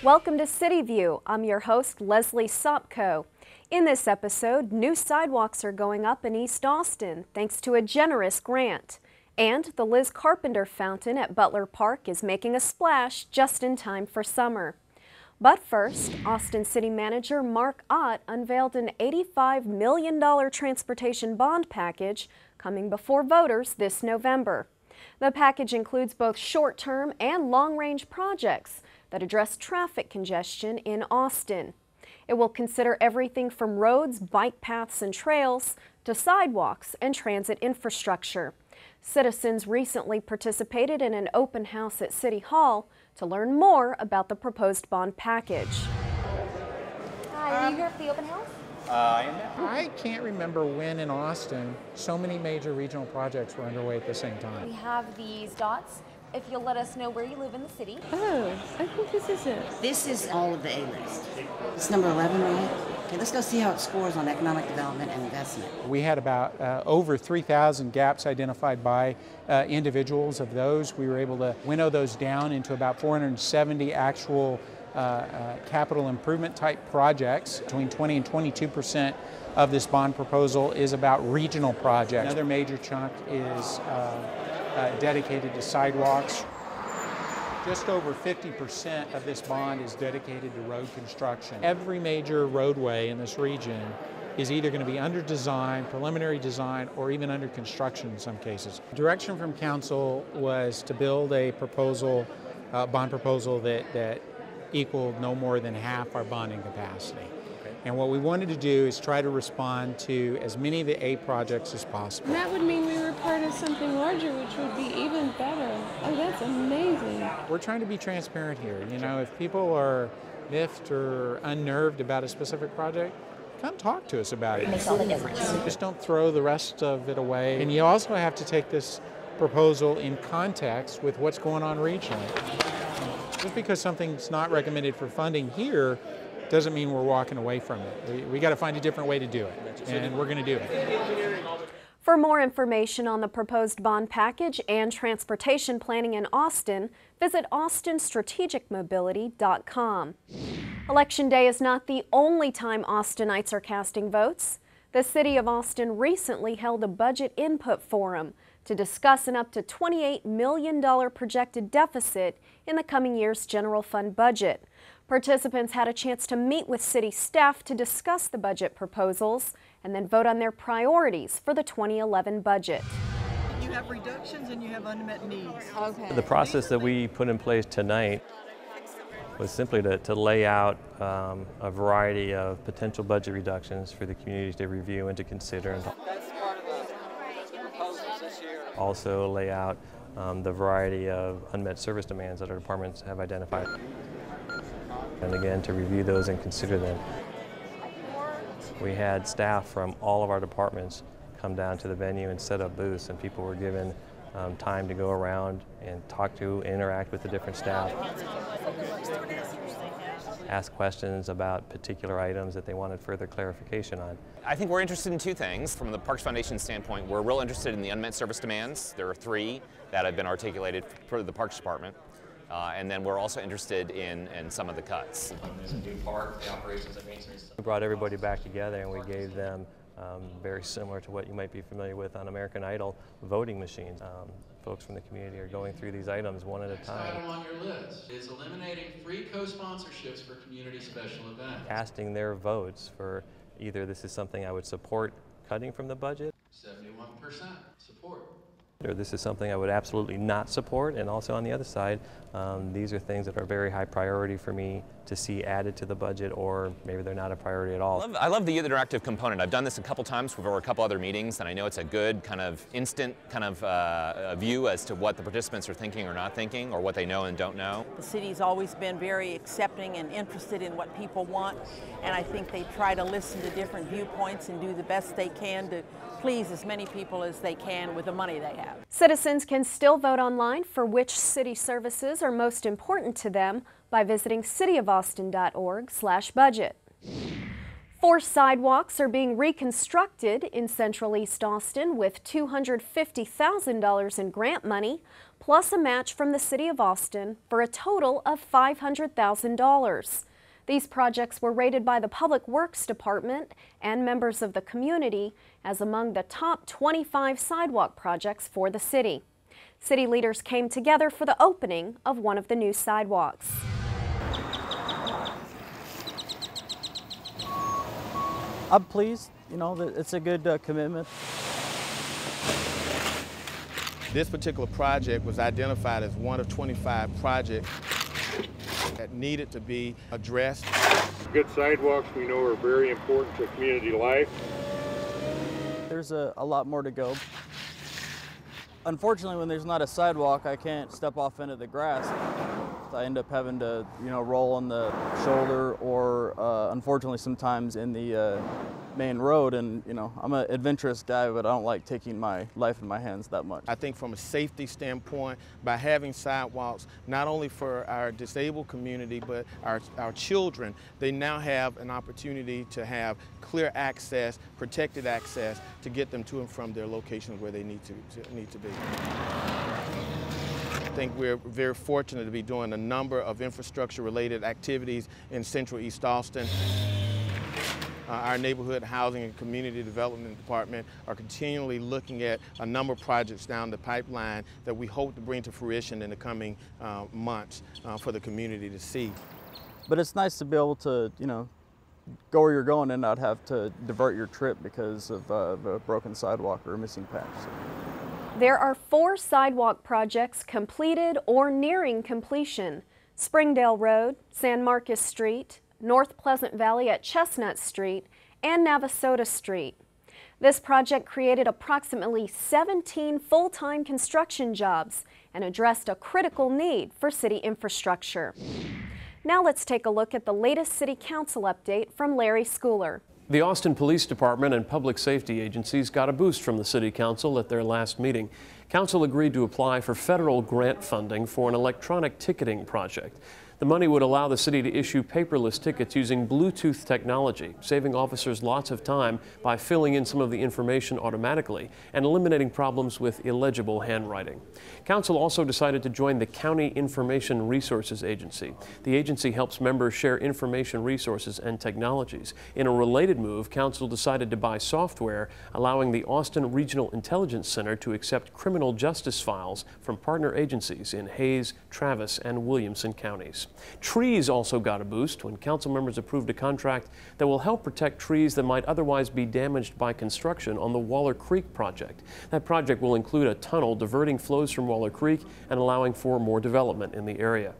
Welcome to CityView. I'm your host, Leslie Sopko. In this episode, new sidewalks are going up in East Austin thanks to a generous grant. And the Liz Carpenter fountain at Butler Park is making a splash just in time for summer. But first, Austin City Manager Mark Ott unveiled an $85 million transportation bond package coming before voters this November. The package includes both short-term and long-range projects that address traffic congestion in Austin. It will consider everything from roads, bike paths, and trails to sidewalks and transit infrastructure. Citizens recently participated in an open house at City Hall to learn more about the proposed bond package. Hi, are you here for the open house? I am now. I can't remember when in Austin so many major regional projects were underway at the same time. We have these dots. If you'll let us know where you live in the city. Oh, I think this is it. This is all of the A-list. It's number 11, right? Okay, let's go see how it scores on economic development and investment. We had about over 3,000 gaps identified by individuals. Of those, we were able to winnow those down into about 470 actual capital improvement type projects. Between 20 and 22% of this bond proposal is about regional projects. Another major chunk is dedicated to sidewalks. Just over 50% of this bond is dedicated to road construction. Every major roadway in this region is either going to be under design, preliminary design, or even under construction in some cases. Direction from council was to build a proposal, bond proposal that equaled no more than half our bonding capacity. And what we wanted to do is try to respond to as many of the A projects as possible. And that would mean we were part of something larger, which would be even better. Oh, that's amazing. We're trying to be transparent here. You know, if people are miffed or unnerved about a specific project, come talk to us about it. It makes all the difference. Just don't throw the rest of it away. And you also have to take this proposal in context with what's going on regionally. Just because something's not recommended for funding here doesn't mean we're walking away from it. We got to find a different way to do it, and we're going to do it. For more information on the proposed bond package and transportation planning in Austin, visit austinstrategicmobility.com. Election Day is not the only time Austinites are casting votes. The City of Austin recently held a budget input forum to discuss an up to $28 million projected deficit in the coming year's general fund budget. Participants had a chance to meet with city staff to discuss the budget proposals and then vote on their priorities for the 2011 budget. You have reductions and you have unmet needs. Okay. The process that we put in place tonight was simply to lay out a variety of potential budget reductions for the communities to review and to consider. And also lay out the variety of unmet service demands that our departments have identified. And again, to review those and consider them. We had staff from all of our departments come down to the venue and set up booths, and people were given time to go around and talk to, interact with the different staff. Ask questions about particular items that they wanted further clarification on. I think we're interested in two things. From the Parks Foundation standpoint, we're real interested in the unmet service demands. There are 3 that have been articulated for the Parks Department. And then we're also interested in some of the cuts. We brought everybody back together and we gave them very similar to what you might be familiar with on American Idol, voting machines. Folks from the community are going through these items one at a time. Item on your list is eliminating free co-sponsorships for community special events. Casting their votes for either this is something I would support cutting from the budget, 71% support. or this is something I would absolutely not support. And also on the other side, these are things that are very high priority for me to see added to the budget, or maybe they're not a priority at all. I love the interactive component. I've done this a couple times for a couple other meetings, and I know it's a good kind of instant kind of view as to what the participants are thinking or not thinking, or what they know and don't know. The city's always been very accepting and interested in what people want, and I think they try to listen to different viewpoints and do the best they can to please as many people as they can with the money they have. Citizens can still vote online for which city services are most important to them by visiting cityofaustin.org/budget. 4 sidewalks are being reconstructed in Central East Austin with $250,000 in grant money, plus a match from the City of Austin for a total of $500,000. These projects were rated by the Public Works Department and members of the community as among the top 25 sidewalk projects for the city. City leaders came together for the opening of one of the new sidewalks. I'm pleased, that it's a good commitment. This particular project was identified as one of 25 projects that needed to be addressed. Good sidewalks we know are very important to community life. There's a lot more to go. Unfortunately, when there's not a sidewalk, I can't step off into the grass. I end up having to, roll on the shoulder or, unfortunately, sometimes in the main road. And, I'm an adventurous guy, but I don't like taking my life in my hands that much. I think from a safety standpoint, by having sidewalks, not only for our disabled community, but our children, they now have an opportunity to have clear access, protected access to get them to and from their locations where they need to be. I think we're very fortunate to be doing a number of infrastructure-related activities in Central East Austin. Our Neighborhood Housing and Community Development Department are continually looking at a number of projects down the pipeline that we hope to bring to fruition in the coming months for the community to see. But it's nice to be able to, go where you're going and not have to divert your trip because of a broken sidewalk or a missing patch. There are 4 sidewalk projects completed or nearing completion: Springdale Road, San Marcos Street, North Pleasant Valley at Chestnut Street, and Navasota Street. This project created approximately 17 full-time construction jobs and addressed a critical need for city infrastructure. Now let's take a look at the latest City Council update from Larry Schooler. The Austin Police Department and public safety agencies got a boost from the City Council at their last meeting. Council agreed to apply for federal grant funding for an electronic ticketing project. The money would allow the city to issue paperless tickets using Bluetooth technology, saving officers lots of time by filling in some of the information automatically and eliminating problems with illegible handwriting. Council also decided to join the County Information Resources Agency. The agency helps members share information resources and technologies. In a related move, Council decided to buy software allowing the Austin Regional Intelligence Center to accept criminal justice files from partner agencies in Hayes, Travis, and Williamson counties. Trees also got a boost when council members approved a contract that will help protect trees that might otherwise be damaged by construction on the Waller Creek project. That project will include a tunnel diverting flows from Waller Creek and allowing for more development in the area.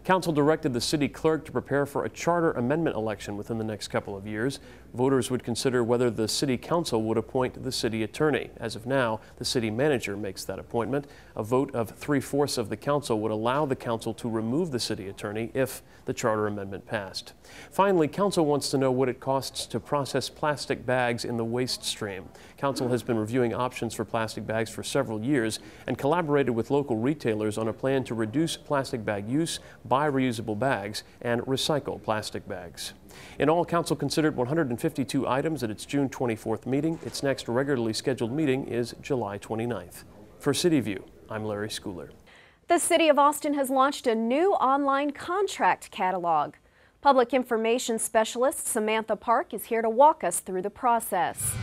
Council directed the city clerk to prepare for a charter amendment election within the next couple of years. Voters would consider whether the city council would appoint the city attorney. As of now, the city manager makes that appointment. A vote of 3/4 of the council would allow the council to remove the city attorney if the charter amendment passed. Finally, council wants to know what it costs to process plastic bags in the waste stream. Council has been reviewing options for plastic bags for several years and collaborated with local retailers on a plan to reduce plastic bag use, buy reusable bags, and recycle plastic bags. In all, council considered 152 items at its June 24th meeting. Its next regularly scheduled meeting is July 29th. For CityView, I'm Larry Schooler. The City of Austin has launched a new online contract catalog. Public Information Specialist Samantha Park is here to walk us through the process.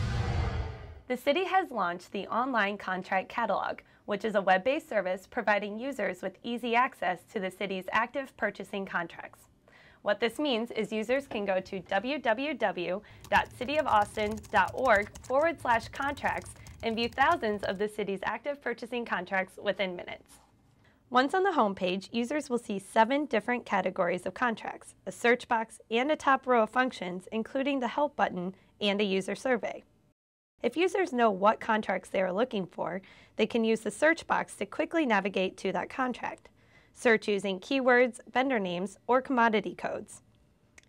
The city has launched the Online Contract Catalog, which is a web-based service providing users with easy access to the city's active purchasing contracts. What this means is users can go to www.cityofaustin.org/contracts and view thousands of the city's active purchasing contracts within minutes. Once on the homepage, users will see 7 different categories of contracts, a search box, and a top row of functions, including the Help button and a user survey. If users know what contracts they are looking for, they can use the search box to quickly navigate to that contract. Search using keywords, vendor names, or commodity codes.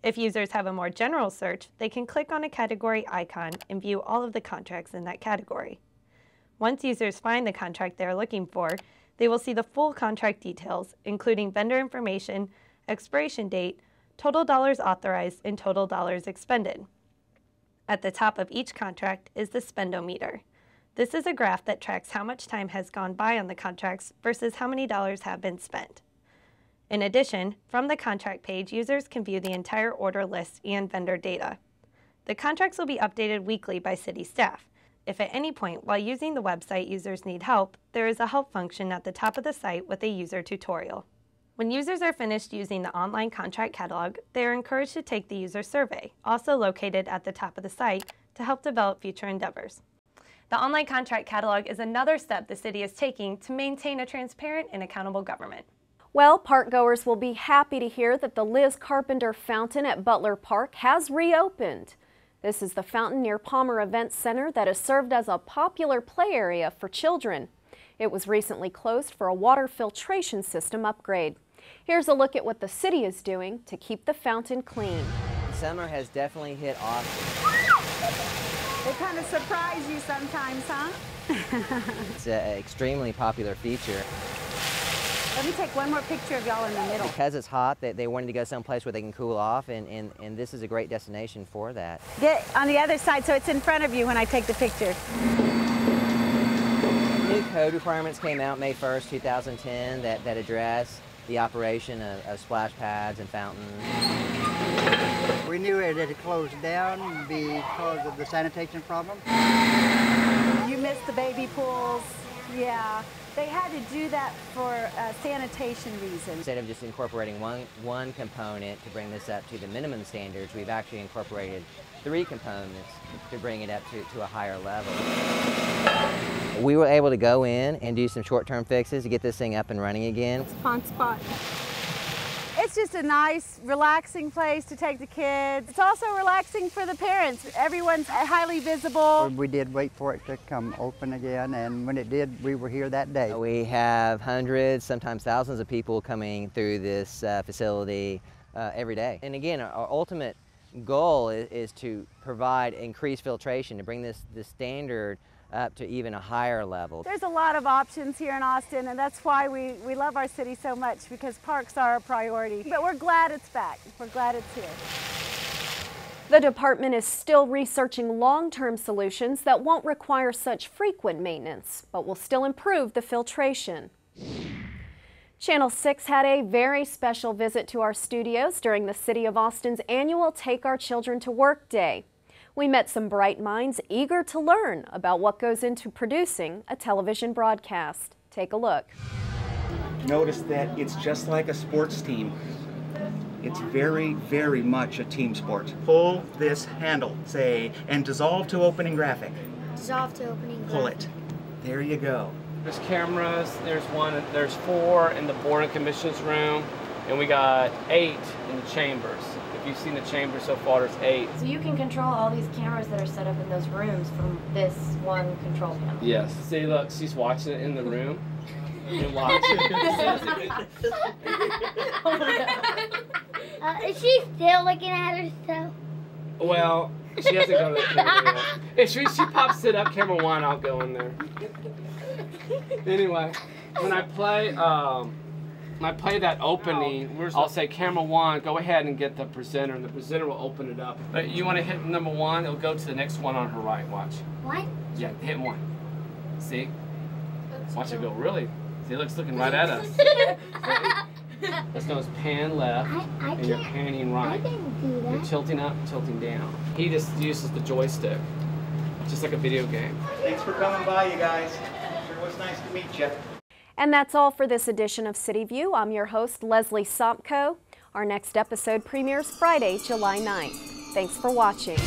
If users have a more general search, they can click on a category icon and view all of the contracts in that category. Once users find the contract they are looking for, they will see the full contract details, including vendor information, expiration date, total dollars authorized, and total dollars expended. At the top of each contract is the spendometer. This is a graph that tracks how much time has gone by on the contracts versus how many dollars have been spent. In addition, from the contract page, users can view the entire order list and vendor data. The contracts will be updated weekly by city staff. If at any point while using the website users need help, there is a help function at the top of the site with a user tutorial. When users are finished using the online contract catalog, they are encouraged to take the user survey, also located at the top of the site, to help develop future endeavors. The online contract catalog is another step the city is taking to maintain a transparent and accountable government. Well, park goers will be happy to hear that the Liz Carpenter Fountain at Butler Park has reopened. This is the fountain near Palmer Events Center that has served as a popular play area for children. It was recently closed for a water filtration system upgrade. Here's a look at what the city is doing to keep the fountain clean. Summer has definitely hit Austin. They kind of surprise you sometimes, huh? It's an extremely popular feature. Let me take one more picture of y'all in the middle. Because it's hot, they wanted to go someplace where they can cool off, and this is a great destination for that. Get on the other side so it's in front of you when I take the picture. New code requirements came out May 1st, 2010 that address the operation of splash pads and fountains. We knew it had closed down because of the sanitation problem. You missed the baby pools. Yeah, they had to do that for sanitation reasons. Instead of just incorporating one component to bring this up to the minimum standards, we've actually incorporated 3 components to bring it up to a higher level. We were able to go in and do some short-term fixes to get this thing up and running again. It's a fun spot. It's just a nice, relaxing place to take the kids. It's also relaxing for the parents. Everyone's highly visible. We did wait for it to come open again, and when it did, we were here that day. We have hundreds, sometimes thousands of people coming through this facility every day. And again, our ultimate goal is to provide increased filtration, to bring this standard up to even a higher level. There's a lot of options here in Austin, and that's why we love our city so much, because parks are a priority. But we're glad it's back. We're glad it's here. The department is still researching long-term solutions that won't require such frequent maintenance, but will still improve the filtration. Channel 6 had a very special visit to our studios during the City of Austin's annual Take Our Children to Work Day. We met some bright minds eager to learn about what goes into producing a television broadcast. Take a look. Notice that it's just like a sports team. It's very, very much a team sport. Pull this handle, say, and dissolve to opening graphic. Dissolve to opening graphic. Pull it. There you go. There's cameras, there's 4 in the Board and Commissions room, and we got 8 in the chambers. If you've seen the chamber so far, there's 8. So you can control all these cameras that are set up in those rooms from this one control panel? Yes. See, look, she's watching it in the room. You're watching. Is she still looking at herself? Well, she hasn't gone to the camera yet. If she pops it up, camera 1, I'll go in there. Anyway, when I play that opening, I'll say camera 1, go ahead and get the presenter, and the presenter will open it up. But you want to hit number 1, it'll go to the next one on her right. Watch. What? Yeah, hit 1. See? Watch it go. Really? See, it's looking right at us. That's known as pan left, and you're panning right. I didn't do that. You're tilting up, tilting down. He just uses the joystick, just like a video game. Thanks for coming by, you guys. Sure was nice to meet you. And that's all for this edition of CityView. I'm your host, Leslie Sopko. Our next episode premieres Friday, July 9th. Thanks for watching.